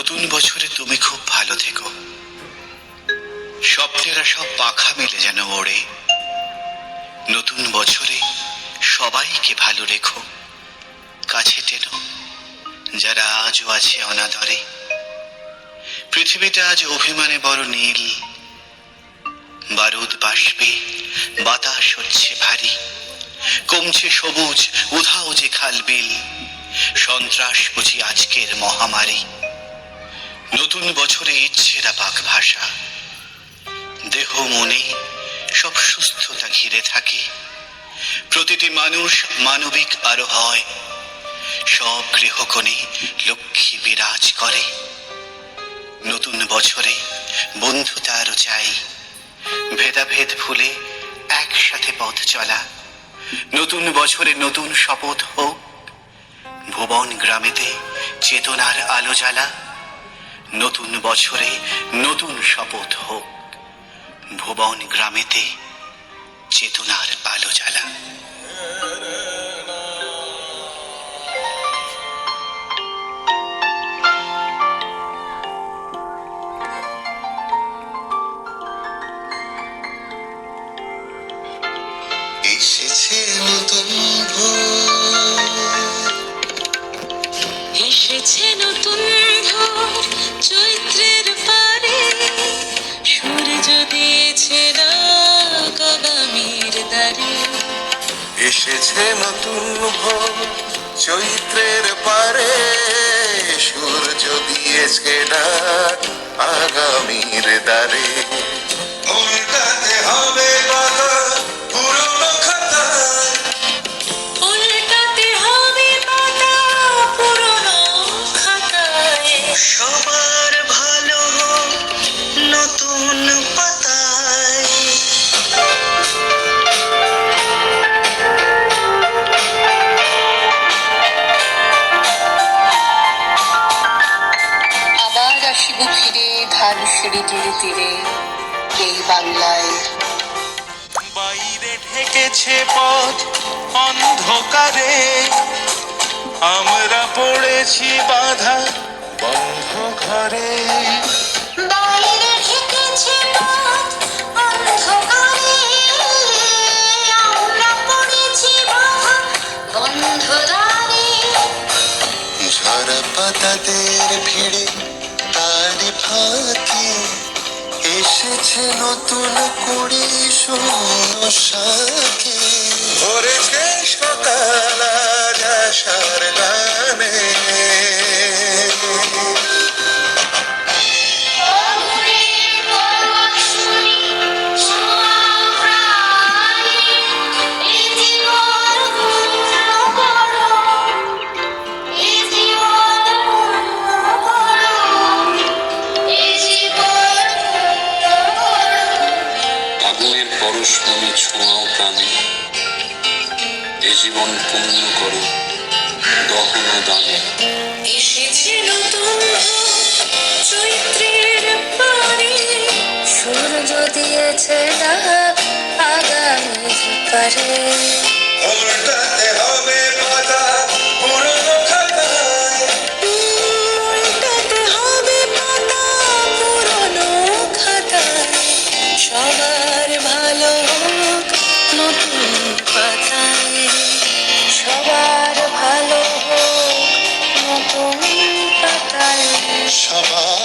নতুন বছরে তুমি খুব ভালো থেকো। স্বপ্নেরা সব পাখা মেলে যেন ওড়ে। নতুন বছরে সবাইকে ভালো রেখো, কাছে টেনো যারা আজও আছে অনাদরে। পৃথিবীটা আজ অভিমানে বড় নীল, বারুদ বাষ্পে বাতাস হচ্ছে ভারী। কমছে সবুজ উধাও যে খালবিল, সন্ত্রাস বুঝি আজকের মহামারী। নতুন বছরে ইচ্ছেরা পাক ভাষা, দেহ মনে সব সুস্থতা ঘিরে থাকে। প্রতিটি মানুষ মানবিক আরো হয়, সব গৃহকোণে লক্ষ্মী বিরাজ করে। নতুন বছরে বন্ধুতা আরো চাই, ভেদাভেদ ভুলে একসাথে পথ চলা। নতুন বছরে নতুন শপথ হোক, ভুবন গ্রামেতে চেতনার আলো জ্বালা। নতুন বছরে নতুন শপথ হোক, ভুবন গ্রামেতে চেতনার আলো জ্বালা। এসেছে নতুন ভোর, এসেছে নতুন ভোর, চৈত্রের পারে সূর্য দিয়েছে ডাক আগামীর দ্বারে। এসেছে নতুন ভোর, চৈত্রের পারে সূর্য দিয়েছে ডাক আগামীর দ্বারে। উল্টাতে হবে পাতা পুরনো খাতায়, উল্টাতে হবে পাতা পুরনো খাতায়। সবার ভালো হোক নতুন পাতায়। আবার আসিব ফিরে ধান সিঁড়িটির তীরে, এই বাংলায়। বাইরে ঢেকেছে পথ অন্ধকারে, আমরা পড়েছি বাধা বন্ধ ঘরে। বাইরে ঢেকেছে পথ অন্ধকারে, আমরা পড়েছি বাধা বন্ধ দ্বারে। ঝরা পাতাদের ভিড়ে তারি ফাঁকি এসেছে নতুন কুড়ি শূন্য সাথী। ভরেছে সকাল আজ আশার গানে, আগুনের পরশমণি ছোঁয়াও প্রাণে, এ জীবন পূর্ণ করো দহন দানে। এসেছে নতুন চৈত্রের পারে, সূর্য দিয়েছে ডাক আগামীর পারে। উল্টাতে হবে পাতা পুরনো খাতায়, উল্টাতে হবে পাতা পুরনো খাতায়। সবার ভালো হোক নতুন পাতায়, সবার ভালো হোক নতুন পাতায়। সবার